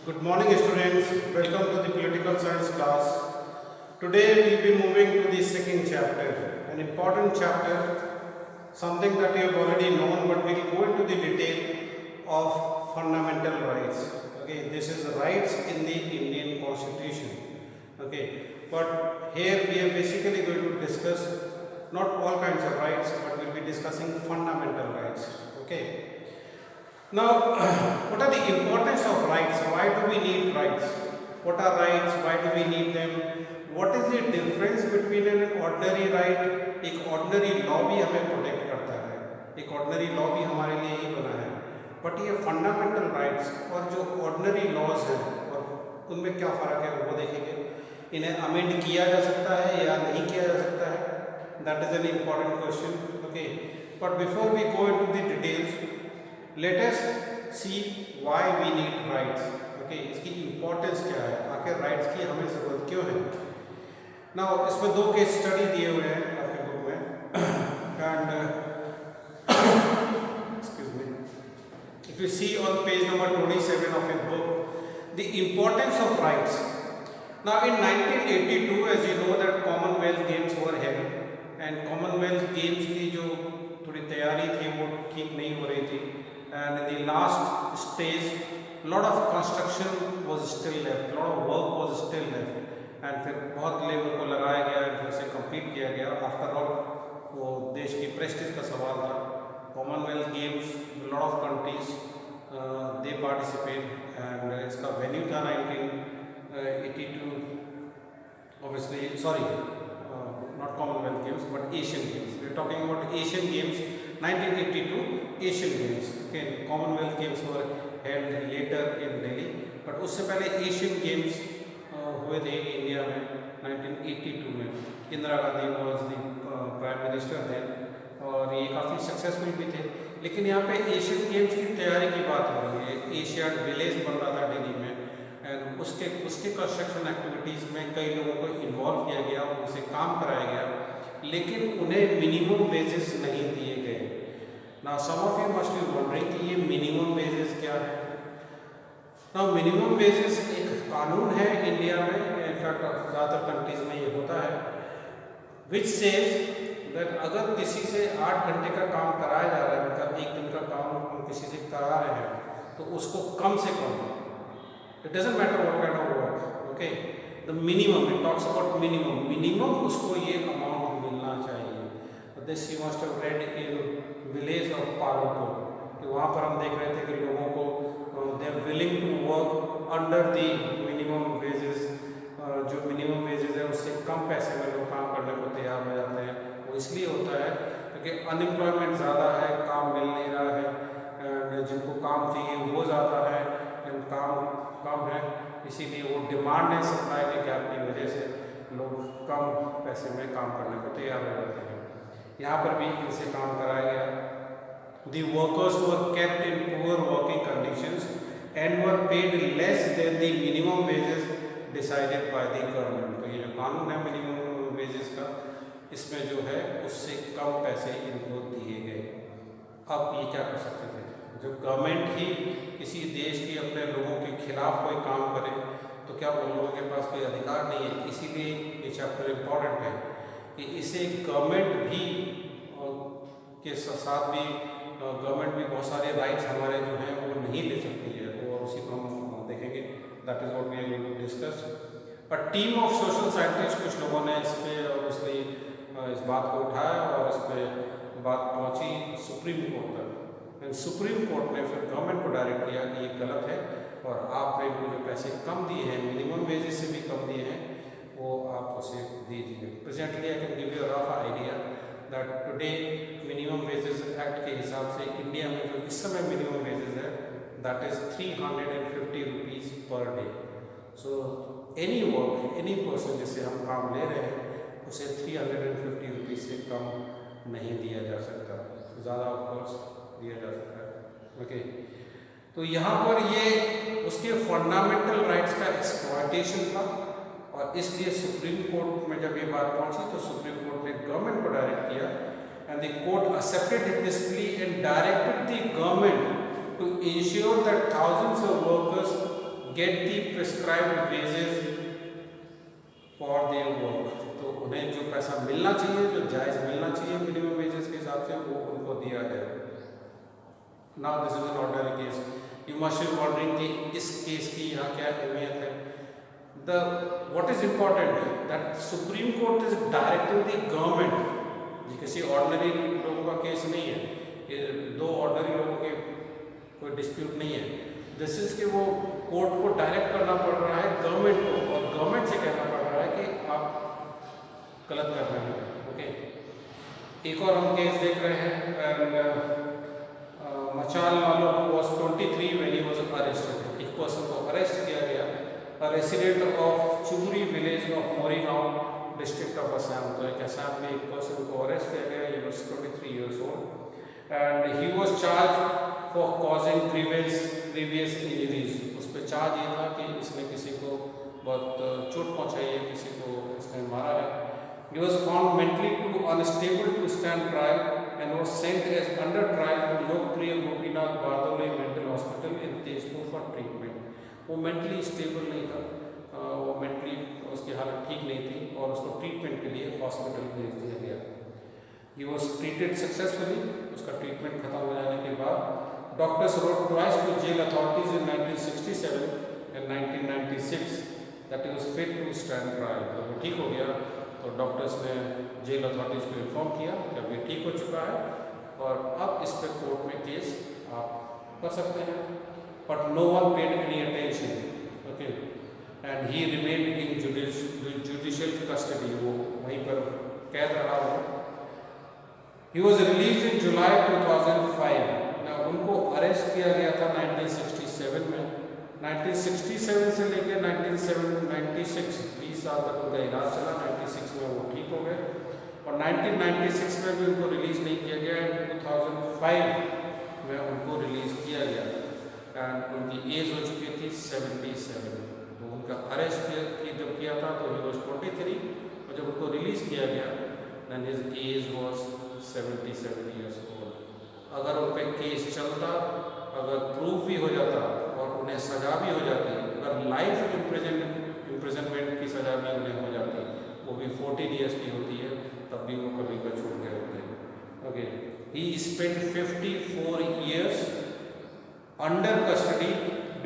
Good morning, students. Welcome to the political science class. Today we will be moving to the second chapter, an important chapter, something that you have already known, but we will go into the detail of fundamental rights. Okay, this is rights in the Indian Constitution. Okay, but here we are basically going to discuss not all kinds of rights, but we'll be discussing fundamental rights. Okay. Now, what are the importance of rights? Why do we need rights? What are rights? Why do we need them? What is the difference between an ordinary right? एक ordinary law भी हमें protect करता है, एक ordinary law भी हमारे लिए ही बना है, but ये fundamental rights और जो ordinary laws हैं और उनमें क्या फ़र्क है वो देखेंगे. इन्हें amend किया जा सकता है या नहीं किया जा सकता है? That is an important question. Okay, but before we go into the details, let us see why we need rights. Okay, इसकी importance क्या है, आखिर rights की हमें ज़रूरत क्यों है. Now इसमें दो केस स्टडी दिए हुए हैं आपके बुक में and excuse me, if you see on page number 27 of your book, the importance of rights. Now in 1982, as you know that Commonwealth Games were held and Commonwealth Games की जो थोड़ी तैयारी थी वो ठीक नहीं हो रही थी. And in the last stage, lot of construction was still left, lot of work was still left, and फिर बहुत लेबर को लगाया गया, फिर से कंप्लीट किया गया. आफ्टर ऑल वो देश की प्रेस्टीज का सवाल था. Commonwealth games, lot of countries they participate, and इसका वेन्यू था 1982, obviously sorry, not Commonwealth Games but Asian Games. We are talking about Asian Games, 1982 Asian Games. Okay, Commonwealth Games were held later in Delhi, but उससे पहले Asian Games हुए थे India में 1982 में. Indira Gandhi was the prime minister थे और ये काफ़ी सक्सेसफुल भी थे. लेकिन यहाँ पे एशियन गेम्स की तैयारी की बात हो रही है. एशियाड विलेज बन रहा था दिल्ली में एंड उसके कंस्ट्रक्शन एक्टिविटीज़ में कई लोगों को इन्वॉल्व किया गया, उनसे काम कराया गया, लेकिन उन्हें मिनिमम वेजेस नहीं दिए गए. Now some of you must be wondering कि ये मिनिमम वेजेस क्या है. Now मिनिमम वेजेस एक कानून है इंडिया में, इनफैक्ट ज़्यादातर कंट्रीज में ये होता है, विच सेज दैट अगर किसी से 8 घंटे का काम कराया जा रहा है, मतलब एक दिन का काम हम किसी से करा रहे हैं, तो उसको कम से कम, it doesn't matter what kind of work, okay, the minimum, it talks about minimum उसको ये अमाउंट मिलना चाहिए. This you must have read in village of Palanpur, कि वहाँ पर हम देख रहे थे कि लोगों को they are willing to work under the minimum wages. जो मिनिमम वेजेस है उससे कम पैसे में लोग काम करने को तैयार हो जाते हैं. वो इसलिए होता है क्योंकि अनएम्प्लॉयमेंट ज़्यादा है, काम मिल नहीं रहा है, एंड जिनको काम चाहिए वो ज़्यादा है एंड काम कम है, इसीलिए वो डिमांड एंड सप्लाई के गैप की वजह से लोग कम पैसे में काम करने को तैयार हो जाते हैं. यहाँ पर भी इनसे काम कराया गया. The workers were kept in poor working conditions and were paid less than the minimum wages decided by the government. तो ये जो कानून है मिनिमम वेजेस का, इसमें जो है उससे कम पैसे इनको दिए गए. अब ये क्या कर सकते थे, जब गवर्नमेंट ही किसी देश की अपने लोगों के खिलाफ कोई काम करे तो क्या उन लोगों के पास कोई अधिकार नहीं है. इसीलिए ये चैप्टर इम्पॉर्टेंट है कि इसे गवर्नमेंट भी के साथ भी गवर्नमेंट भी बहुत सारे राइट्स हमारे जो हैं वो नहीं ले सकती है, और उसी को हम देखेंगे. That is what we are going to discuss. A team of social scientist, कुछ लोगों ने इस पर ऑब्वियसली इस बात को उठाया और इस पर बात पहुंची सुप्रीम कोर्ट तक. एंड सुप्रीम कोर्ट ने फिर गवर्नमेंट को डायरेक्ट किया कि ये गलत है और आपने इनको जो पैसे कम दिए हैं, मिनिमम वेजेस से भी कम दिए हैं, वो आप उसे दीजिए. Presently I can give you a rough idea that today minimum wages act के हिसाब से इंडिया में जो इस समय मिनिमम वेजेस है that is 350 rupees per day. So any work, any person जिससे हम काम ले रहे हैं उसे 350 रुपीज़ से कम नहीं दिया जा सकता, ज़्यादा ऑफकोर्स दिया जा सकता है. ओके, तो यहाँ पर ये उसके फंडामेंटल राइट्स का एक्सप्लॉयटेशन था, और इसलिए सुप्रीम कोर्ट में जब ये बात पहुंची तो सुप्रीम कोर्ट ने गवर्नमेंट को डायरेक्ट किया, and the court accepted this plea and directed the government to ensure that thousands of workers get the prescribed wages for their work. तो उन्हें जो पैसा मिलना चाहिए, जो जायज़ मिलना चाहिए मिनिमम वेजेस के हिसाब से, वो उनको दिया है. Now this is an ordinary case. You must be wondering कि इस केस की यहाँ क्या अहमियत है. What is important that Supreme Court is directing the government. ये किसी ऑर्डिनरी लोगों का केस नहीं है, ये दो ऑर्डिनरी लोगों के कोई डिस्प्यूट नहीं है. दिस इज कि वो कोर्ट को डायरेक्ट करना पड़ रहा है गवर्नमेंट को, और गवर्नमेंट से कहना पड़ रहा है कि आप गलत कर रहे हैं. ओके, एक और हम केस देख रहे हैं. Machal Lalo was 23 when he was arrested. एक पर्सन को अरेस्ट किया गया, a resident of Chubri village of Morigaon district of Assam. तो एक असम में एक पर्सन को अरेस्ट किया गया. he was 23 years old and he was charged for causing previous injuries. उस पर चार्ज ये था कि इसने किसी को बहुत चोट पहुंचाई है, किसी को इसने मारा है. He was found mentally too unstable to stand trial and was sent as under trial to Lokopriya Gopinath Bordoloi mental hospital in Tezpur for treatment. वो मेंटली स्टेबल नहीं था, वो मेंटली उसकी हालत ठीक नहीं थी और उसको ट्रीटमेंट के लिए हॉस्पिटल भेज दिया गया. He was treated successfully. उसका ट्रीटमेंट खत्म हो जाने के बाद doctors wrote twice to jail authorities in 1967 and 1996 that he was fit to stand trial. जब वो ठीक हो गया तो डॉक्टर्स ने जेल अथॉरिटीज़ को इन्फॉर्म किया कि अब ये ठीक हो चुका है और अब इस पर कोर्ट में केस आप कर सकते हैं. But no one paid any attention. Okay, and he remanded in judicial custody. वो वहीं पर कैद रहा. वो ही वॉज रिलीज इन जुलाई 2005. उनको अरेस्ट किया गया था 1967 में. 1967 से लेकर 1996 20 साल तक उनका इलाज चला. 96 में वो ठीक हो गए और 1996 में भी उनको रिलीज़ नहीं किया गया. 2005 में उनको रिलीज़ किया गया एंड उनकी एज हो चुकी थी 77. तो उनका अरेस्ट जब किया था तो ही वॉज 23 और जब उनको रिलीज़ किया गया then his age was 77 years old. अगर उन पर केस चलता, अगर प्रूफ भी हो जाता और उन्हें सज़ा भी हो जाती, अगर लाइफ इम्प्रिजनमेंट की सज़ा भी उन्हें हो जाती, वो भी 14 ईयर्स की होती है, तब भी वो कभी का छूट गए होते. Okay, he spend 54 years under custody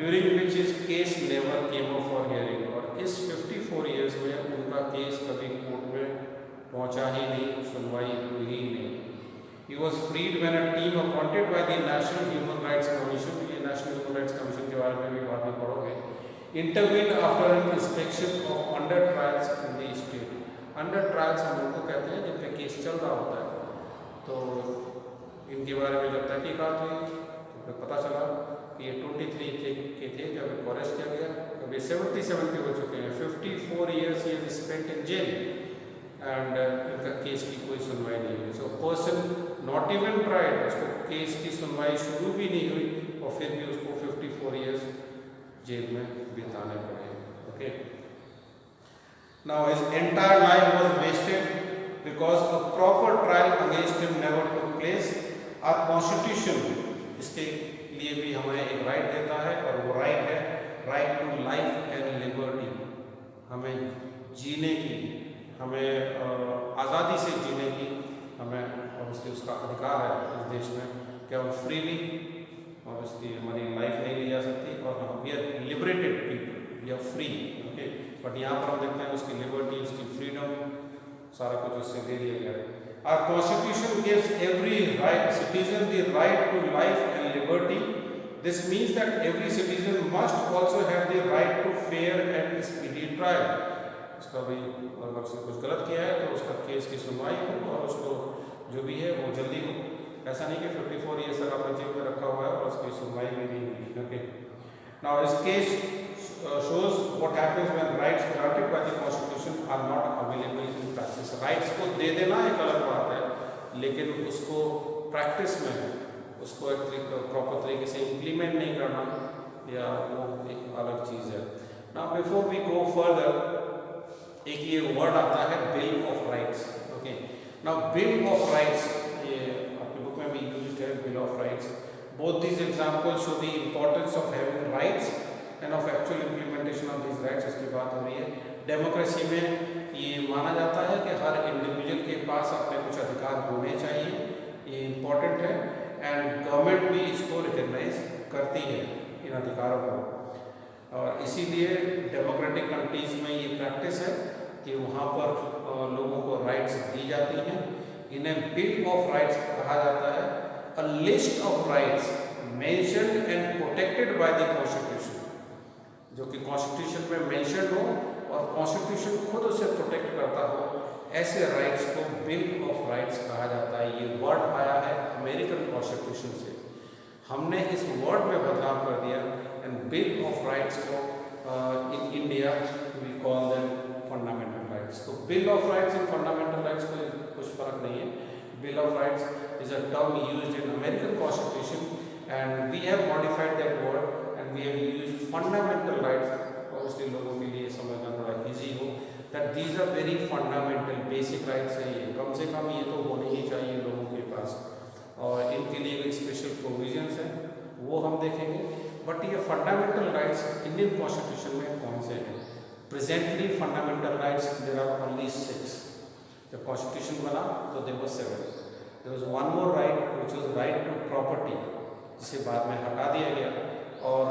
during which is case never came up for hearing. और इस 54 years में उनका केस कभी कोर्ट में पहुंचा ही नहीं, सुनवाई हुई ही नहीं. He was freed when a team appointed by the National Human Rights Commission, ये National Human Rights Commission के बारे में भी बाद में पढ़ोगे, intervened after an inspection of under trials in the state. Under trials हम उनको कहते हैं जिन पे केस चल रहा होता है. तो इनके बारे में जब तहकीकात हुई तो फिर पता चला कि ये 23 के थे जब इनको अरेस्ट किया गया. अब ये 77 के हो चुके हैं. 54 years he has spent in jail and इनका केस की कोई सुनवाई नहीं हुई. So person not even tried, उसको केस की सुनवाई शुरू भी नहीं हुई और फिर भी उसको 54 years जेल में बिताने पड़े. Okay, now his entire life was wasted because a proper trial against him never took place. Our constitution इसके लिए भी हमें एक राइट देता है और वो राइट है right to life and liberty. हमें जीने की, हमें आज़ादी से जीने की हमें ऑब्वियसली उसका अधिकार है इस देश में कि हम फ्रीली, ऑब्वियसली हमारी लाइफ नहीं ली जा सकती और हम we are liberated people, we are free. Okay, but यहाँ पर हम देखते हैं उसकी लिबर्टी, उसकी फ्रीडम, सारा कुछ उससे दे दिया गया है. Our constitution gives every citizen the right to life and liberty. This means that every citizen must also have the right to fair and speedy trial. उसका भी अगर उसने कुछ गलत किया है तो उसका केस की सुनवाई हो और उसको जो भी है वो जल्दी हो. ऐसा नहीं कि 54 years तक आपने जेल में रखा हुआ है और उसकी सुनवाई भी नहीं हुई. Okay, now this case shows what happens when rights granted by the constitution are not available in practice. Rights को दे देना एक अलग बात है, लेकिन उसको प्रैक्टिस में उसको एक प्रॉपर तरीके से इम्प्लीमेंट नहीं करना या वो एक अलग चीज़ है. Now before we go further, एक ये वर्ड आता है bill of rights. Okay, now bill of rights ये आपकी बुक में भी यूज्ड है, bill of rights. Both these examples show the importance of having rights and of actual implementation of this rights इसकी बात हो रही है। डेमोक्रेसी में ये माना जाता है कि हर इंडिविजुअल के पास अपने कुछ अधिकार होने चाहिए, ये इम्पोर्टेंट है, एंड गवर्नमेंट भी इसको रिकग्नाइज करती है इन अधिकारों को। और इसीलिए डेमोक्रेटिक कंट्रीज में ये प्रैक्टिस है कि वहाँ पर लोगों को राइट्स दी जाती हैं। इन्हें बिल ऑफ राइट्स कहा जाता है, a list of rights mentioned and protected by the constitution, जो कि कॉन्स्टिट्यूशन में मेंशन्ड हो और कॉन्स्टिट्यूशन खुद उसे प्रोटेक्ट करता हो, ऐसे राइट्स को बिल ऑफ राइट्स कहा जाता है। ये वर्ड आया है अमेरिकन कॉन्स्टिट्यूशन से, हमने इस वर्ड में बदलाव कर दिया, एंड बिल ऑफ राइट्स को in India we call them fundamental rights. तो bill of rights and fundamental rights में कुछ फर्क नहीं है। Bill of rights is a term used in American constitution and we have modified that word and we have used fundamental rights. Obviously लोगों के लिए समझना थोड़ा ईजी हो that these are very fundamental basic rights हैं, ये कम से कम ये तो होने ही चाहिए लोगों के पास, और इनके लिए कोई स्पेशल प्रोविजंस हैं वो हम देखेंगे। बट ये फंडामेंटल राइट्स इंडियन कॉन्स्टिट्यूशन में कौन से हैं? Presently fundamental rights there are only 6। जब कॉन्स्टिट्यूशन बना तो there was 7। There was one more right which was right to property, जिसे बाद में हटा दिया गया, और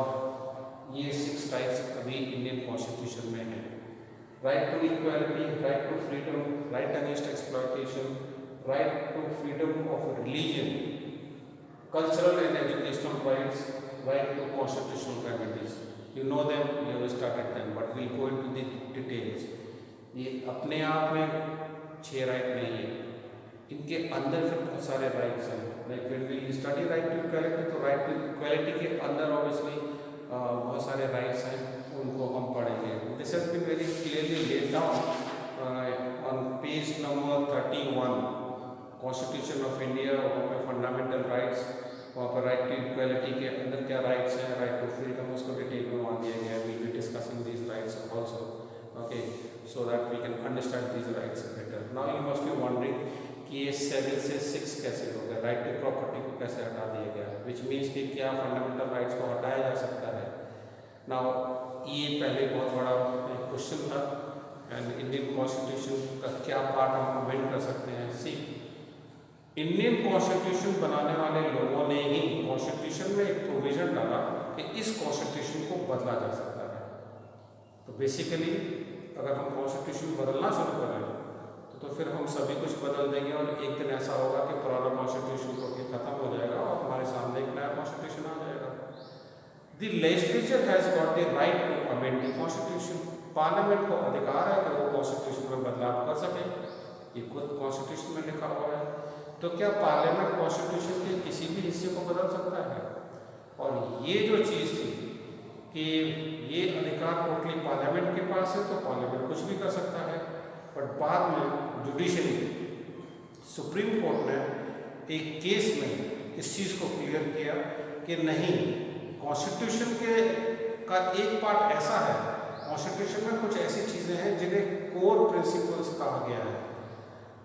ये 6 राइट्स अभी इंडियन कॉन्स्टिट्यूशन में हैं। Right to equality, right to freedom, right against exploitation, right to freedom of religion, cultural and educational rights, right to constitutional remedies. You know them, you have started them, but we'll go into the details. ये अपने आप में 6 right नहीं है, इनके अंदर फिर बहुत सारे राइट्स हैं। Like when we study right to equality, तो राइट टू इक्वालिटी के अंदर ऑब्वियसली बहुत सारे राइट्स हैं, उनको हम पढ़ेंगे। This has been very clearly laid down on page number 31 constitution of India. वहाँ पे फंडामेंटल राइट्स, वहाँ पर राइट टू इक्वालिटी के अंदर क्या राइट्स हैं, राइट टू फ्रीडम, उसको डिटेल में वहाँ दिया गया है। We will be discussing these rights also, okay, so that we can understand these rights better. Now you must be wondering कि ये 7 से 6 कैसे हो गया, राइट टू प्रॉपर्टी को कैसे हटा दिया गया, विच मीन्स कि क्या फंडामेंटल राइट्स को हटाया जा सकता है। नाउ ये पहले बहुत बड़ा क्वेश्चन था, एंड इंडियन कॉन्स्टिट्यूशन का क्या पार्ट हम अमेंड कर सकते हैं। सी, इंडियन कॉन्स्टिट्यूशन बनाने वाले लोगों ने ही कॉन्स्टिट्यूशन में एक प्रोविजन डाला कि इस कॉन्स्टिट्यूशन को बदला जा सकता है। तो बेसिकली अगर हम कॉन्स्टिट्यूशन बदलना शुरू करें तो फिर हम सभी कुछ बदल देंगे, और एक दिन ऐसा होगा कि पुराना कॉन्स्टिट्यूशन को खत्म हो जाएगा और हमारे सामने एक नया कॉन्स्टिट्यूशन आ जाएगा। The legislature has got the right to amend the constitution. Parliament को अधिकार है कि वो कॉन्स्टिट्यूशन में बदलाव कर सके, ये खुद कॉन्स्टिट्यूशन में लिखा हुआ है। तो क्या पार्लियामेंट कॉन्स्टिट्यूशन के किसी भी हिस्से को बदल सकता है? और ये जो चीज़ थी कि ये अधिकार टोटली पार्लियामेंट के पास है, तो पार्लियामेंट कुछ भी कर सकता है। बट बाद में जुडिशरी, सुप्रीम कोर्ट ने एक केस में इस चीज़ को क्लियर किया कि नहीं, कॉन्स्टिट्यूशन के का एक पार्ट ऐसा है, कॉन्स्टिट्यूशन में कुछ ऐसी चीज़ें हैं जिन्हें कोर प्रिंसिपल्स कहा गया है,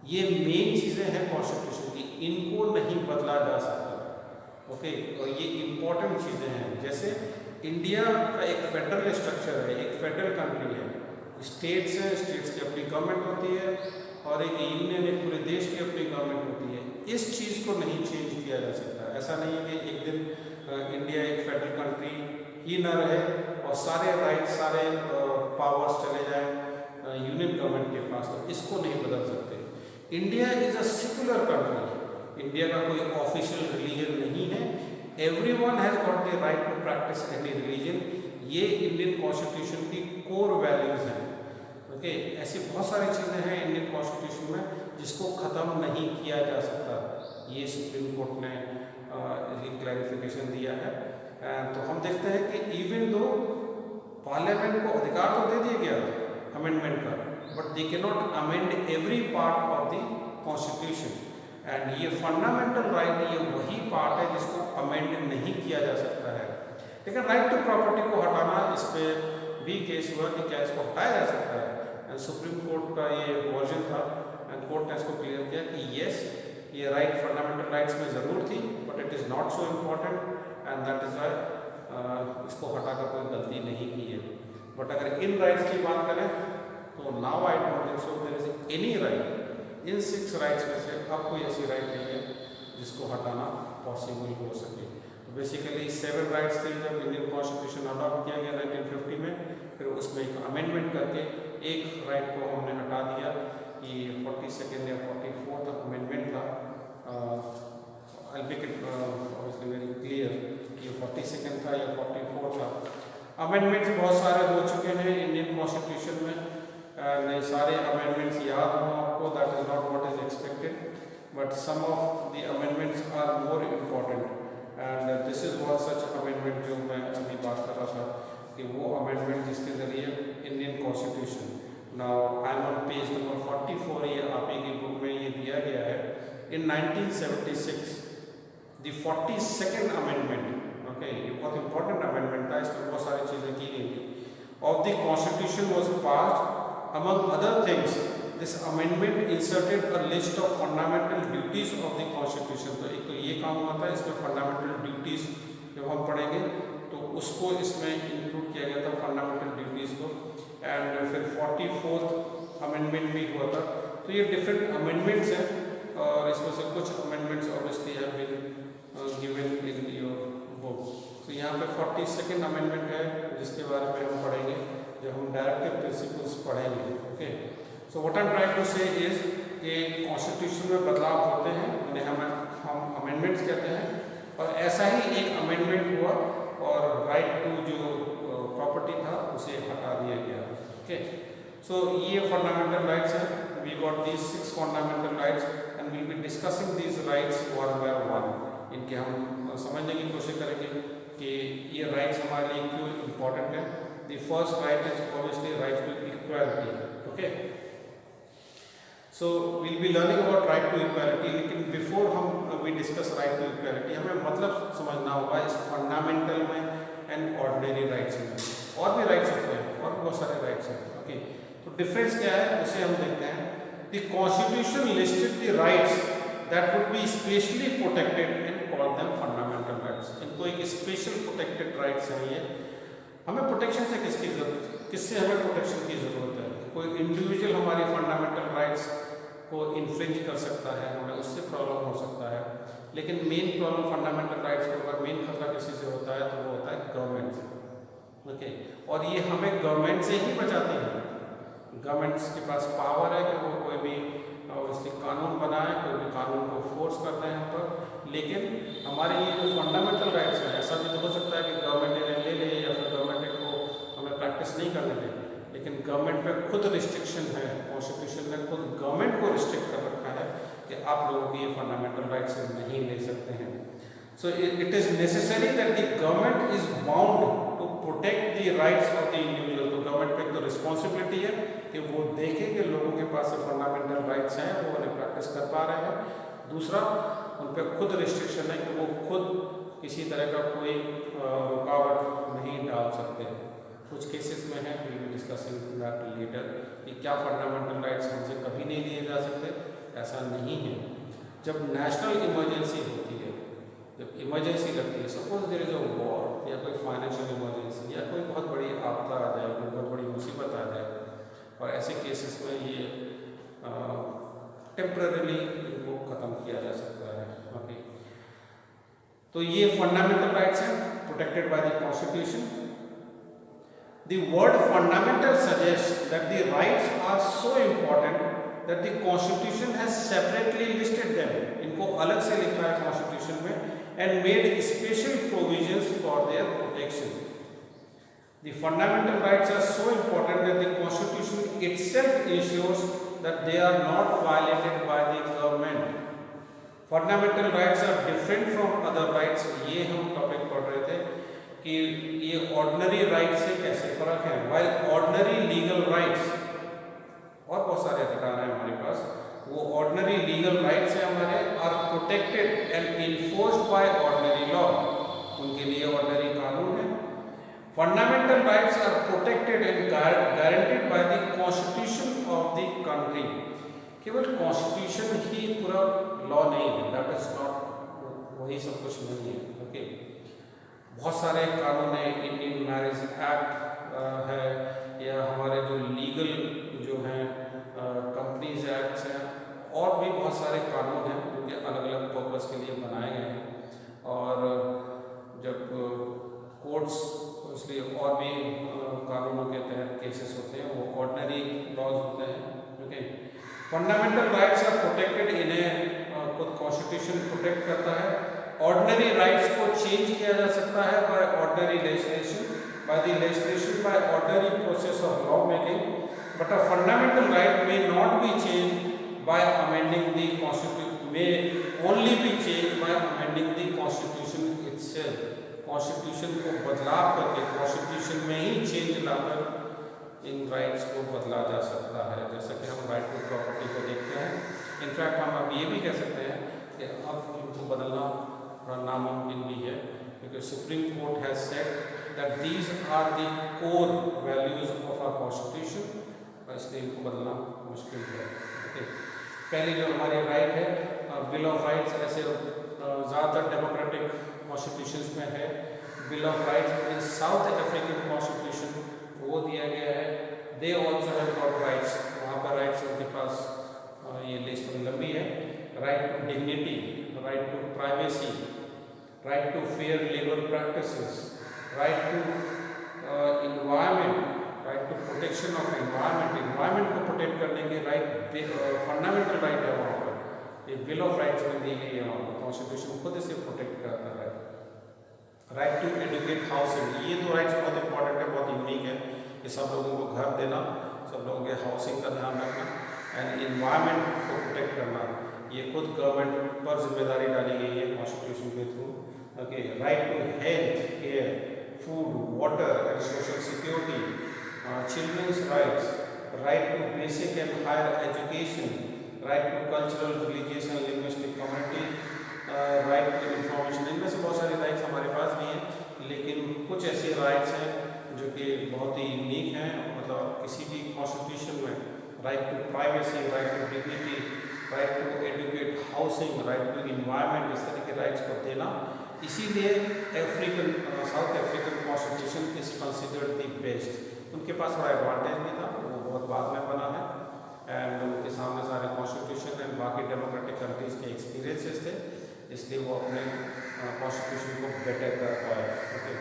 ये मेन चीज़ें हैं कॉन्स्टिट्यूशन की, इनको नहीं बदला जा सकता, ओके। और ये इम्पोर्टेंट चीज़ें हैं, जैसे इंडिया का एक फेडरल स्ट्रक्चर है, एक फेडरल कंट्री है, स्टेट्स हैं, स्टेट्स की अपनी गवर्नमेंट होती है, और एक यूनियन, एक पूरे देश की अपनी गवर्नमेंट होती है। इस चीज़ को नहीं चेंज किया जा सकता। ऐसा नहीं है कि एक दिन इंडिया एक फेडरल कंट्री ही न रहे और सारे राइट्स, सारे पावर्स चले जाएँ यूनियन गवर्नमेंट के पास, तो इसको नहीं बदल सकते। India is a secular country, India का कोई ऑफिशियल रिलीजन नहीं है, everyone has got the right to practice any religion. ये इंडियन कॉन्स्टिट्यूशन की कोर वैल्यूज हैं, ओके। ऐसी बहुत सारी चीज़ें हैं इंडियन कॉन्स्टिट्यूशन में जिसको ख़त्म नहीं किया जा सकता। ये सुप्रीम कोर्ट ने क्लैरिफिकेशन दिया है। तो हम देखते हैं कि इवन दो पार्लियामेंट को अधिकार तो दे दिया गया अमेंडमेंट का, but they can not amend every part of the constitution. And ये फंडामेंटल राइट, ये वही पार्ट है जिसको अमेंड नहीं किया जा सकता है। लेकिन राइट टू प्रॉपर्टी को हटाना, इस पर भी केस हुआ कि क्या इसको हटाया जा सकता है, एंड सुप्रीम कोर्ट का ये वर्जन था, एंड कोर्ट ने इसको क्लियर किया कि येस, ये राइट फंडामेंटल राइट्स में ज़रूर थी, but it is not so important, and that is why इसको हटाकर कोई गलती नहीं की है। बट अगर इन राइट्स की बात करें तो now I don't think so there is any right in 6 rights में से अब कोई ऐसी राइट नहीं है जिसको हटाना पॉसिबल हो सके। तो बेसिकली 7 राइट्स थे जब इंडियन कॉन्स्टिट्यूशन अडॉप्ट किया गया 1950 में, फिर उसमें एक अमेंडमेंट करके एक राइट को हमने हटा दिया। ये 42nd या 44th अमेंडमेंट था। I make it obviously very clear कि 42nd था या 44 था। अमेंडमेंट्स बहुत सारे हो चुके हैं इंडियन कॉन्स्टिट्यूशन में। नहीं सारे अमेंडमेंट्स याद हों आपको, that is not what is expected, but some of the amendments are more important and this is one such amendment जो मैं अभी बात कर रहा था कि वो अमेंडमेंट जिसके जरिए Indian constitution, now I am on page number 44, ये आप ही की बुक में ये दिया गया है। इन 1976 द 42nd अमेंडमेंट, ओके, ये बहुत इंपॉर्टेंट अमेंडमेंट था, इसमें बहुत सारी चीज़ें की गई थी, of the constitution was passed. Among other things, this amendment inserted a list of fundamental duties of the Constitution. तो एक तो ये काम होता है, इसमें fundamental duties जब हम पढ़ेंगे तो उसको इसमें इंक्लूड किया गया था फंडामेंटल ड्यूटीज़ को। एंड फिर 44th अमेंडमेंट भी हुआ था। तो ये डिफरेंट अमेंडमेंट्स हैं और इसमें से कुछ amendments obviously have been given in your book. तो यहाँ पे 42nd अमेंडमेंट है जिसके बारे में हम पढ़ेंगे जब हम डायरेक्टिव प्रिंसिपल्स पढ़ेंगे। Okay, so what I am trying to say is कि कॉन्स्टिट्यूशन में बदलाव होते हैं, उन्हें हम अमेंडमेंट्स कहते हैं। और ऐसा ही एक अमेंडमेंट हुआ और राइट टू जो प्रॉपर्टी था उसे हटा दिया गया। ओके, सो ये फंडामेंटल राइट्स हैं। We got these 6 fundamental rights and we will be discussing these rights one by one. इनके हम समझने की कोशिश करेंगे कि ये राइट्स हमारे लिए क्यों इम्पोर्टेंट है। The first right is obviously right to equality. Okay. So we'll be learning about right to equality. लेकिन before we discuss right to equality, हमें मतलब समझना होगा इस fundamental में and ordinary rights में। और भी rights होते हैं और बहुत सारे rights हैं। Okay. तो difference क्या है उसे हम देखते हैं। The Constitution listed the rights that would be specially protected and called them fundamental rights. इनको एक special protected rights है ये। हमें प्रोटेक्शन से किससे हमें प्रोटेक्शन की ज़रूरत है? कोई इंडिविजुअल हमारी फंडामेंटल राइट्स को इन्फ्रिंज कर सकता है, हमें उससे प्रॉब्लम हो सकता है। लेकिन मेन प्रॉब्लम फंडामेंटल राइट्स के ऊपर मेन खतरा किसी से होता है तो वो होता है गवर्नमेंट से। ओके, और ये हमें गवर्नमेंट से ही बचाती है। गवर्नमेंट्स के पास पावर है कि वो कोई भी उसके कानून बनाए, कोई भी कानून को फोर्स कर रहे हैं हम पर। लेकिन हमारे ये जो फंडामेंटल राइट्स हैं, ऐसा भी तो हो सकता है कि गवर्नमेंट इन्हें ले ले या फिर गवर्नमेंट को हमें प्रैक्टिस नहीं करने दे, लेकिन गवर्नमेंट पे खुद रिस्ट्रिक्शन है। कॉन्स्टिट्यूशन ने खुद गवर्नमेंट को रिस्ट्रिक्ट कर रखा है कि आप लोगों की ये फंडामेंटल राइट्स नहीं ले सकते हैं। So it is necessary that the government is bound to protect the rights of the individual. तो गवर्नमेंट पे तो रिस्पॉन्सिबिलिटी है कि वो देखे कि लोगों के पास फंडामेंटल राइट्स हैं, वो उन्हें प्रैक्टिस कर पा रहे हैं। दूसरा, उन पर खुद रिस्ट्रिक्शन है कि वो खुद किसी तरह का कोई रुकावट नहीं डाल सकते। कुछ केसेस में है, we will discussing that later, कि क्या फंडामेंटल राइट्स हमसे कभी नहीं लिए जा सकते। ऐसा नहीं है। जब नेशनल इमरजेंसी होती है, जब इमरजेंसी लगती है, suppose there is a war या कोई फाइनेंशियल इमरजेंसी या कोई बहुत बड़ी आपदा आ जाए, कोई बहुत बड़ी मुसीबत आ जाए, और ऐसे केसेस में ये टेम्पररीली इनको ख़त्म किया जा सकता है। ओके, तो ये फंडामेंटल राइट्स हैं protected by the constitution. The word fundamental suggest that the rights are so important that the constitution has separately listed them. इनको अलग से लिखा है कॉन्स्टिट्यूशन में and made special provisions for their protection. The fundamental rights are so important that the Constitution itself ensures that they are not violated by the government. Fundamental rights are different from other rights. ये हम topic पढ़ रहे थे कि ये ordinary rights से कैसे फर्क है। While ordinary legal rights, और बहुत सारे अधिकार हैं हमारे पास, वो ordinary legal rights है हमारे, are protected and enforced by ordinary law. उनके लिए ordinary कानून है। Fundamental rights are protected and guaranteed by the Constitution of the country. केवल Constitution ही पूरा लॉ नहीं है, that is not, वही सब कुछ नहीं है। ओके, बहुत सारे कानून है, इंडियन मैरिज एक्ट है, या हमारे जो लीगल जो हैं कंपनीज एक्ट्स हैं, और भी बहुत सारे कानून हैं जो कि अलग अलग पर्पज़ के लिए बनाए गए हैं। और जब कोर्ट्स इसलिए और भी कानूनों के तहत केसेस होते हैं, वो ऑर्डिनरी लॉज होते हैं। Okay, fundamental rights are protected, इन्हें खुद कॉन्स्टिट्यूशन प्रोटेक्ट करता है। ऑर्डिनरी राइट्स को चेंज किया जा सकता है by ordinary legislation, by ordinary process of law making, but a fundamental right may not be changed by amending the constitution, may only be changed by amending the constitution itself। Constitution को बदलाव करके, constitution में ही change लाकर इन rights को बदला जा सकता है। जैसा कि हम राइट टू प्रॉपर्टी को देखते हैं, इनफैक्ट हम अब ये भी कह सकते हैं कि अब इनको बदलना थोड़ा नामुमकिन भी है, क्योंकि supreme court has said that these are the core values of our constitution, इसलिए इनको बदलना मुश्किल है। ओके, पहली जो हमारी राइट है, बिल ऑफ राइट्स, ऐसे ज़्यादातर डेमोक्रेटिक कॉन्स्टिट्यूशंस में है। Bill of rights in South African constitution वो दिया गया है। They also have got rights, वहाँ पर राइट्स उनके पास, ये लिस्ट लंबी है। Right to dignity, right to privacy, right to fair labour practices, right to environment, right to protection of environment, environment को प्रोटेक्ट करने के राइट फंडामेंटल राइट है वहाँ पर। ये बिल ऑफ राइट्स में दी गई है, कॉन्स्टिट्यूशन खुद इसे प्रोटेक्ट करता है। राइट टू एडुकेट हाउसिंग, ये तो राइट्स बहुत इंपॉर्टेंट है, बहुत यूनिक है कि सब लोगों को घर देना, सब लोगों के हाउसिंग का ध्यान रखना, एंड इन्वायरमेंट को प्रोटेक्ट करना, ये खुद गवर्नमेंट पर जिम्मेदारी डाली गई है कॉन्स्टिट्यूशन के through. Okay, right to health care, food, water and social security, children's rights, right to basic and higher education, right to cultural, religious and linguistic community, right to information. इनमें से बहुत सारे राइट्स हमारे पास भी हैं, लेकिन कुछ ऐसे राइट्स हैं जो कि बहुत ही यूनिक हैं। मतलब किसी भी कॉन्स्टिट्यूशन में right to privacy, right to dignity, right to adequate housing, right to environment, इस तरह के राइट्स को देना, इसीलिए South African constitution is considered the best. उनके पास थोड़ा एडवांटेज भी था, वो बहुत बाद में बना है, एंड उनके सामने सारे कॉन्स्टिट्यूशन एंड बाकी डेमोक्रेटिक कंट्रीज के एक्सपीरियंसेस थे, इसलिए वो अपने कॉन्स्टिट्यूशन को बेटर कर पाए। ओके,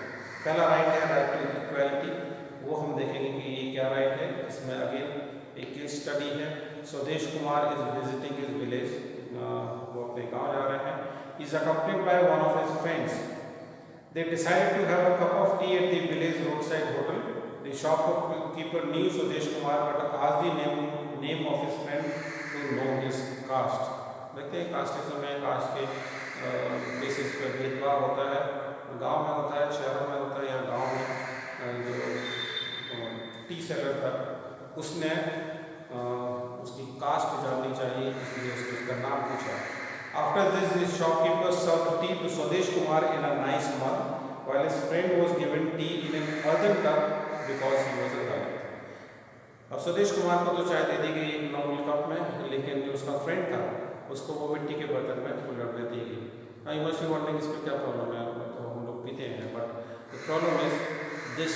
पहला राइट है राइट टू इक्वालिटी, वो हम देखेंगे कि ये क्या राइट है। इसमें अगेन एक केस स्टडी है। Swadesh Kumar is visiting his village, वो अपने गाँव जा रहे हैं। Is accompanied by one of his friends, they decided to have a cup of tea at the village road side hotel. The shopkeeper knew Swadesh Kumar but asked the name of his friend to know his caste. देखते हैं casteism में, cast के basis पर भेदभाव होता है, गांव में होता है, शहरों में होता है, या गांव में जो टी सेलर था उसने उसकी कास्ट जाननी चाहिए, इसलिए उसने उसका नाम पूछा। After this shopkeeper served tea to Swadesh Kumar in a nice mug while his friend was given tea in an earthen cup because he was a Dalit। अब स्वदेश कुमार को तो चाय दे दी गई एक नॉर्मल कप में, लेकिन जो उसका फ्रेंड था उसको वो मिट्टी के बर्तन में कुल्हड़ में दी गई। आई मस्ट बी वॉन्डिंग, इस पर क्या प्रॉब्लम है, तो हम लोग पीते हैं, but the problem is this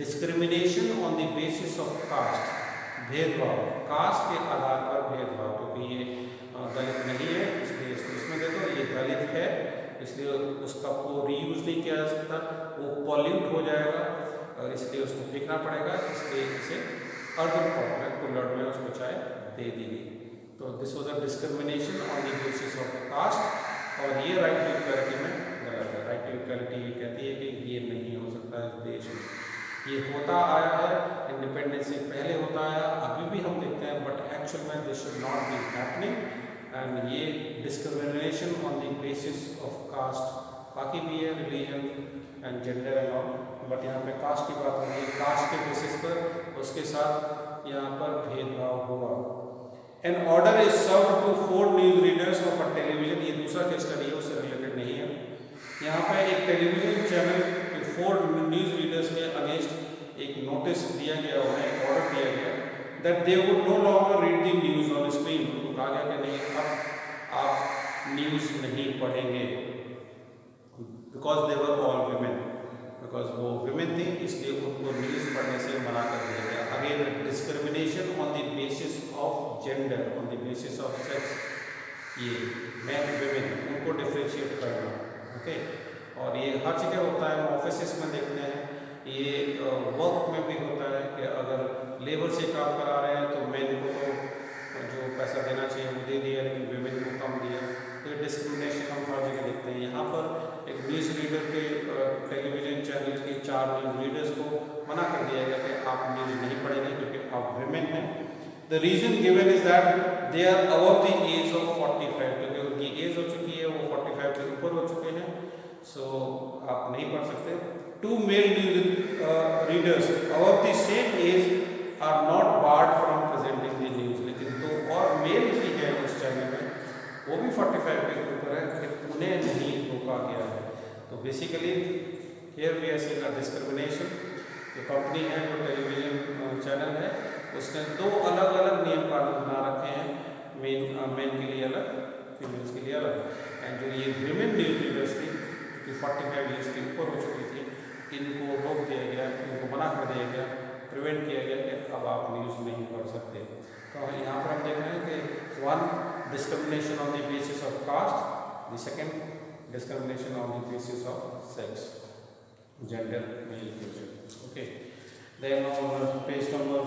discrimination on the basis of caste, भेदभाव, कास्ट के आधार पर भेदभाव, क्योंकि ये दलित नहीं है इसलिए इसको इसमें दे दो, ये दलित है इसलिए उस कप को रीयूज नहीं किया जा सकता, वो पॉल्यूट हो जाएगा और इसलिए उसको फेंकना पड़ेगा, इसलिए इसे अर्बन पॉट में कुल्हड़ में उसको चाय दे दी गई। तो this was a discrimination on the basis of caste, और ये राइट टू इक्वालिटी में गलत है। राइट टू इक्वालिटी ये कहती है कि ये नहीं हो सकता इस देश में, ये होता आया है, इंडिपेंडेंस से पहले होता आया, अभी भी हम देखते हैं, बट एक्चुअल में this should not be happening. And ये discrimination on the basis of caste, बाकी भी है religion and gender and all, but यहाँ पे कास्ट की बात हो रही है, कास्ट के बेसिस पर उसके साथ यहाँ पर भेदभाव हुआ। An order is served to 4 news readers of a television, ये दूसरा केस स्टडी है, उससे रिलेटेड नहीं है। यहाँ पे एक टेलीविजन चैनल 4 न्यूज रीडर्स के अगेंस्ट एक नोटिस दिया गया, उन्हें एक ऑर्डर दिया गया that they would know longer read the news on screen. उनको कहा गया कि नहीं, अब आप न्यूज़ नहीं पढ़ेंगे। Because they were all women, because वो वीमेन थी इसलिए उनको न्यूज़ पढ़ने से मना कर दिया गया। Again discrimination on the basis of gender, on the basis of sex, ये मैन वीमेन उनको डिफ्रेंशिएट करना, ओके। और ये हर जगह होता है, ऑफिस में देखते हैं, ये वर्क में भी होता है कि अगर लेबर से काम करा रहे हैं तो मैन को तो जो पैसा देना चाहिए वो दे दिया, लेकिन वीमेन को कम दिया, तो ये डिस्क्रिमिनेशन हम हर जगह देखते हैं। यहाँ पर एक न्यूज़ रीडर के टेलीविज़न चैनल के 4 न्यूज़ रीडर्स को मना कर दिया गया कि आप न्यूज़ नहीं पढ़ेंगे क्योंकि आप वीमेन हैं। The reason given is that they are above the age of 45, क्योंकि उनकी एज हो चुकी है, वो 45 के ऊपर हो चुके हैं, सो आप नहीं पढ़ सकते। 2 male news readers above the same age are not barred from presenting the news, लेकिन 2 और मेल भी है उस चैनल में, वो भी 45 के ऊपर है, लेकिन उन्हें नहीं रोका गया है। तो basically here we are seeing a discrimination. जो कंपनी है, जो टेलीविज़न चैनल है, उसने 2 अलग अलग नियम कानून बना रखे हैं, मेन के लिए अलग, फीमेल्स के लिए अलग। एंड जो ये विमेन न्यूज़ रीडर्स थी जो 45 ईयर्स के ऊपर हो चुकी थी, इनको रोक दिया गया, इनको मना कर दिया गया, प्रिवेंट किया गया कि अब आप न्यूज़ नहीं पढ़ सकते। तो यहाँ पर हम देख रहे हैं कि 1 discrimination on the basis of caste, the second discrimination on the basis of sex, gender, male female, okay. Then on page number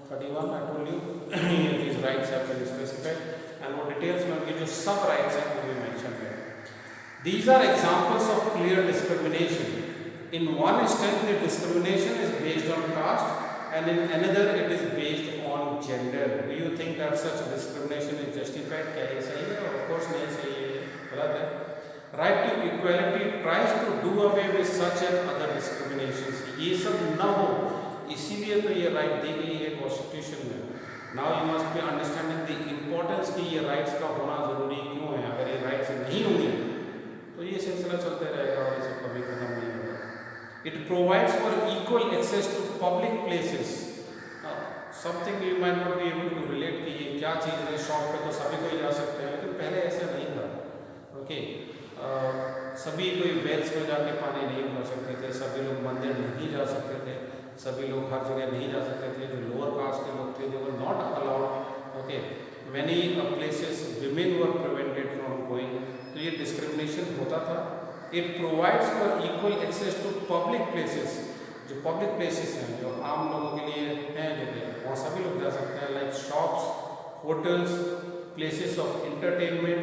31, I told you these rights have been specified, and वो details में उनके जो सब rights हैं वो भी mentioned है। These are examples of clear discrimination. In one instance, the discrimination is based on caste, and in another, it is based on gender. Do you think that such discrimination is justified? क्या ये सही है? Of course नहीं सही है, गलत है। Right to equality tries to do away with such and other discriminations. ये सब ना हो, इसीलिए तो ये राइट दी गई है कॉन्स्टिट्यूशन में। Now you must be understanding the importance कि ये राइट्स का होना ज़रूरी क्यों है। अगर ये राइट्स नहीं होंगे तो ये सिलसिला चलते रहेगा और ये सब कभी खत्म नहीं होगा। It provides for equal access to public places. Something you might not be able to relate कि ये क्या चीज़ है। शॉप पे तो सभी कोई जा सकते हैं, लेकिन पहले ऐसा नहीं था, ओके। सभी कोई वेल्स में जाके पानी नहीं भर सकते थे, सभी लोग मंदिर नहीं जा सकते थे, सभी लोग हर जगह नहीं जा सकते थे। जो लोअर कास्ट के लोग थे, they were not allowed, okay. Many places women were prevented from going, तो ये डिस्क्रिमिनेशन होता था। It provides for equal access to public places. जो पब्लिक प्लेसेस हैं, जो आम लोगों के लिए हैं जगह, वहाँ सभी लोग जा सकते हैं, like shops, hotels, places of entertainment,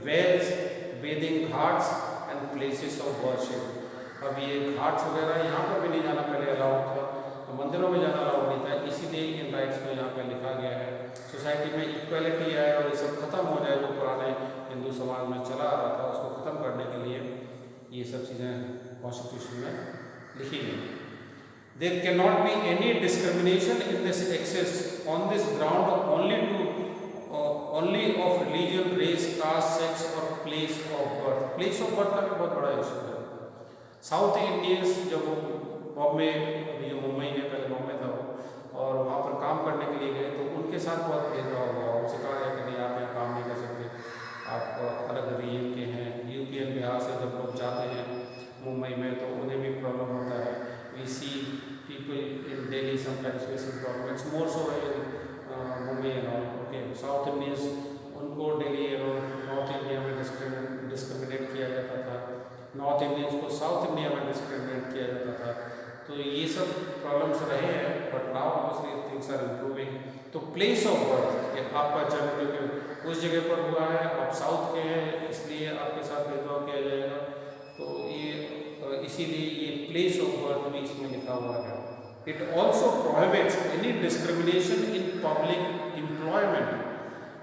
wells, bathing ghats and places of worship. अब ये घाट्स वगैरह यहाँ पर भी नहीं जाना पहले अलाउड था, तो मंदिरों में जाना अलाउड नहीं था, इसीलिए इन राइट्स को यहाँ पर लिखा गया है। सोसाइटी में इक्वलिटी आए और ये सब खत्म हो जाए, जो पुराने हिंदू समाज में चला आ रहा था, उसको ख़त्म करने के लिए ये सब चीज़ें कॉन्स्टिट्यूशन में लिखी गई। There cannot be any discrimination in this access on this ground only of religion, race, caste, sex or place of birth. Place of birth का भी बहुत बड़ा इशू है। साउथ इंडियंस जब बॉम्बे, अभी जो मुंबई में, पहले बॉम्बे था वो, और वहाँ पर काम करने के लिए गए तो उनके साथ बहुत भेदभाव हुआ। उनसे कहा गया कि नहीं, आप यहाँ काम नहीं कर सकते, आप अलग रीजन के हैं। यूपी एंड बिहार से जब लोग जाते हैं मुंबई में तो उन्हें भी प्रॉब्लम होता है। We see people in Delhi sometimes facing problem. It's more so in Mumbai and all. Okay, South Indians उनको दिल्ली और नॉर्थ इंडिया में डिस्क्रिमिनेट किया जाता था, नॉर्थ इंडियंस को साउथ इंडिया में डिस्क्रिमिनेट किया जाता था। तो ये सब प्रॉब्लम्स रहे हैं, but now obviously things are improving. तो प्लेस ऑफ बर्थ, कि आपका जन्म क्योंकि उस जगह पर हुआ है, आप साउथ के हैं इसलिए आपके साथ भेदभाव किया जाएगा, तो ये इसीलिए ये प्लेस ऑफ बर्थ भी इसमें लिखा हुआ है। It also prohibits any discrimination in public employment.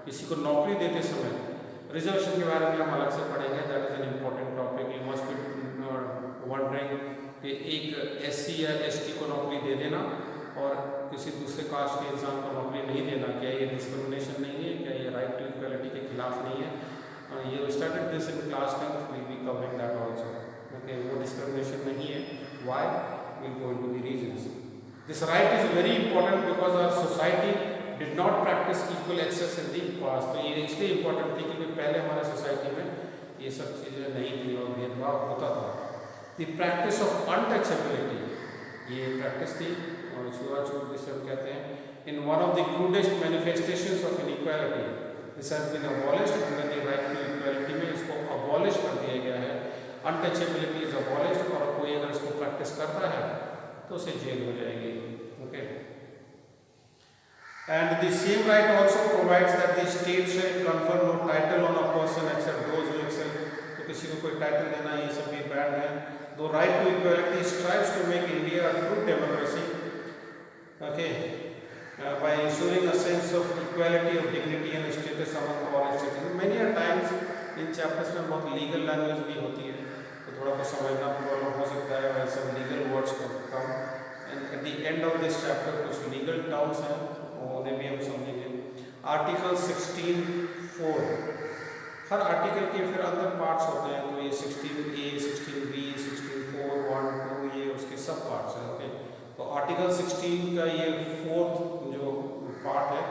किसी को नौकरी देते समय, रिजर्वेशन के बारे में हम अलग से पढ़ेंगे, that is an important topic. You must be wondering कि एक एससी या एसटी को नौकरी दे देना और किसी दूसरे कास्ट के इंसान को नौकरी नहीं देना, क्या ये डिस्क्रिमिनेशन नहीं है? क्या ये राइट टू इक्वलिटी के खिलाफ नहीं है? ये started this in class 10, will be covering that also. Okay, वो डिस्क्रिमिनेशन नहीं है। Why? Will go into the reasons. This right is very important because our society did not practice equal access in the past. तो ये इसलिए important थी क्योंकि पहले हमारे सोसाइटी में ये सब चीज़ें नहीं थी और भेदभाव होता था। द प्रैक्टिस ऑफ अनटचेबिलिटी, ये प्रैक्टिस थी और छुआछूत जिसे हम कहते हैं, in one of the crudest manifestations of inequality, this has been abolished under the right to equality में इसको अबॉलिश कर दिया गया है। अनटचेबिलिटी इज अबॉलिश्ड और कोई अगर इसको प्रैक्टिस करता है तो उसे जेल हो जाएगी। Okay, and the same right also provides that the state shall confer no title on a person except those who excel, तो किसी को कोई टाइटल देना ये सब भी बैन है। The right to equality strives to make India a true democracy, okay, by ensuring a sense of equality of dignity and status among all its citizens. Many a times in chapters में बहुत legal language भी होती है, तो थोड़ा सा समझना problem हो सकता है, और सब legal words come, and at the end of this chapter कुछ legal terms हैं, उन्हें भी हम समझेंगे। Article 16(4), हर आर्टिकल के फिर अंदर पार्ट्स होते हैं, तो ये 16A, 16B, 16(4), 1, 2 ये उसके सब पार्ट्स हैं। ओके, तो आर्टिकल 16 का ये 4th जो पार्ट है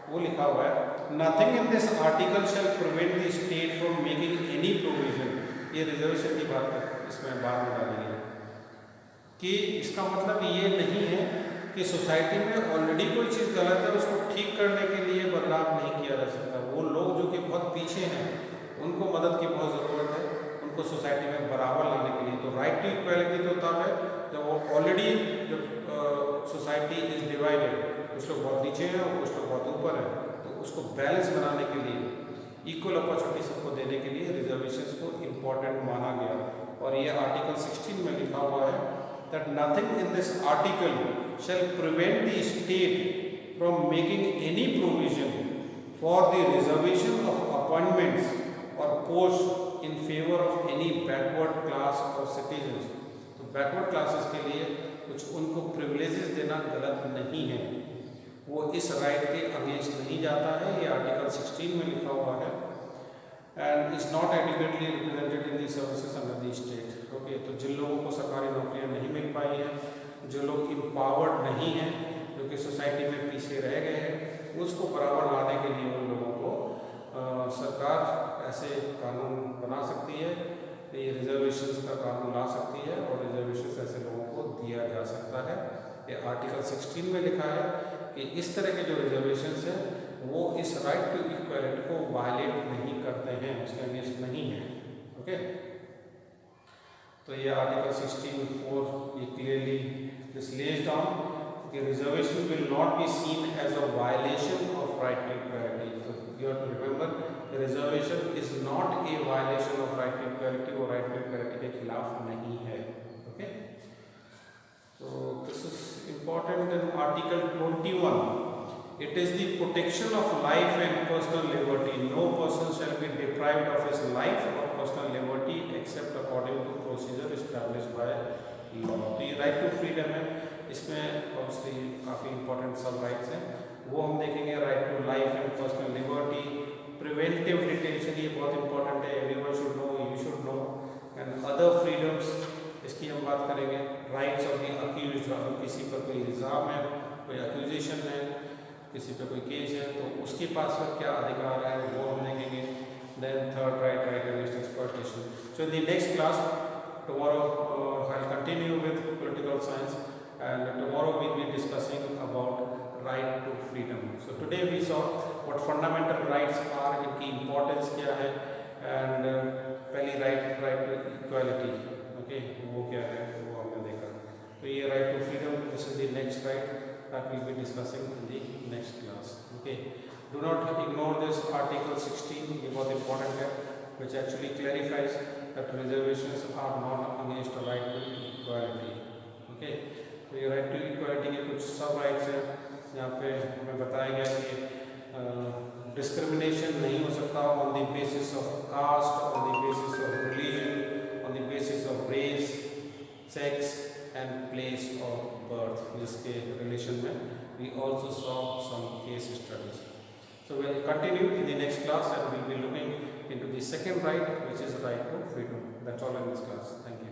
वो लिखा हुआ है, nothing in this article shall prevent the state from making any provision, ये रिजर्वेशन की बात इसमें बाद में डालेंगे, कि इसका मतलब ये नहीं है कि सोसाइटी में ऑलरेडी कोई चीज़ गलत है उसको ठीक करने के लिए बदलाव नहीं किया जा सकता। वो लोग जो कि बहुत पीछे हैं उनको मदद की बहुत ज़रूरत है, उनको सोसाइटी में बराबर लाने के लिए। तो राइट टू इक्वालिटी तो तब है जब वो ऑलरेडी जब सोसाइटी इज डिवाइडेड, कुछ लोग बहुत नीचे हैं और कुछ लोग बहुत ऊपर हैं, तो उसको बैलेंस बनाने के लिए, इक्वल अपॉर्चुनिटी सबको देने के लिए रिजर्वेशंस को इम्पोर्टेंट माना गया। और ये आर्टिकल 16 में लिखा हुआ है that nothing in this article shall prevent the state from making any provision for the reservation of appointments or posts in favor of any backward class or citizens. तो backward classes के लिए कुछ उनको privileges देना गलत नहीं है, वो इस राइट के अगेंस्ट नहीं जाता है, ये आर्टिकल 16 में लिखा हुआ है, and is not adequately represented in the services under the state. Okay, तो जिन लोगों को सरकारी नौकरियां नहीं मिल पाई हैं, जो लोग एम्पावर्ड नहीं हैं, जो कि सोसाइटी में पीछे रह गए हैं, उसको बराबर लाने के लिए उन लोगों को सरकार ऐसे कानून बना सकती है, ये रिजर्वेशंस का कानून ला सकती है और रिजर्वेशंस ऐसे लोगों को दिया जा सकता है। ये आर्टिकल 16 में लिखा है कि इस तरह के जो रिजर्वेशंस हैं वो इस राइट टू इक्वालिटी को वायलेट नहीं करते हैं, उसके अगेंस्ट नहीं है। ओके, तो ये आर्टिकल 16(4) ये क्लियरली दिस लेज डाउन कि reservation will not be seen as a violation of right to equality. तो you have to remember reservation is not a violation of right to equality, वो right to equality के खिलाफ नहीं है। Okay, तो this is important. In article 21, it is the protection of life and personal liberty. No person shall be deprived of his life or personal liberty except according to procedure established by law. तो ये right to freedom है, इसमें obviously काफ़ी important सब rights हैं, वो हम देखेंगे। Right to life and personal liberty, preventive detention, ये बहुत इंपॉर्टेंट है, everyone should know, you should know, and other freedoms, इसकी हम बात करेंगे। राइट्स ऑफ द अक्यूज्ड, अगर किसी पर कोई इल्ज़ाम है, कोई अक्यूजेशन है, किसी पे कोई केस है, तो उसके पास फिर क्या अधिकार है वो हम देखेंगे। Then third right, right against exploitation. So in the next class tomorrow I will continue with political science and tomorrow we will be discussing about right to freedom. So today we saw what fundamental rights are, इनकी importance क्या है, and पहली right, right to equality, okay, वो क्या है वो हमने देखा। तो ये right to freedom, this is the next right that we will be discussing in the next class. Okay, do not ignore this article 16, ये बहुत important है, which actually clarifies that reservations are not against the right to equality. Okay, तो ये right to equality के कुछ सब rights हैं, यहाँ पे हमें बताया गया कि discrimination नहीं हो सकता on the basis of caste, on the basis of religion, on the basis of race, sex and place of birth. जिसके रिलेशन में we also saw some case studies. So we will continue in the next class and we will be looking into the second right, which is right to freedom. That's all in this class. Thank you.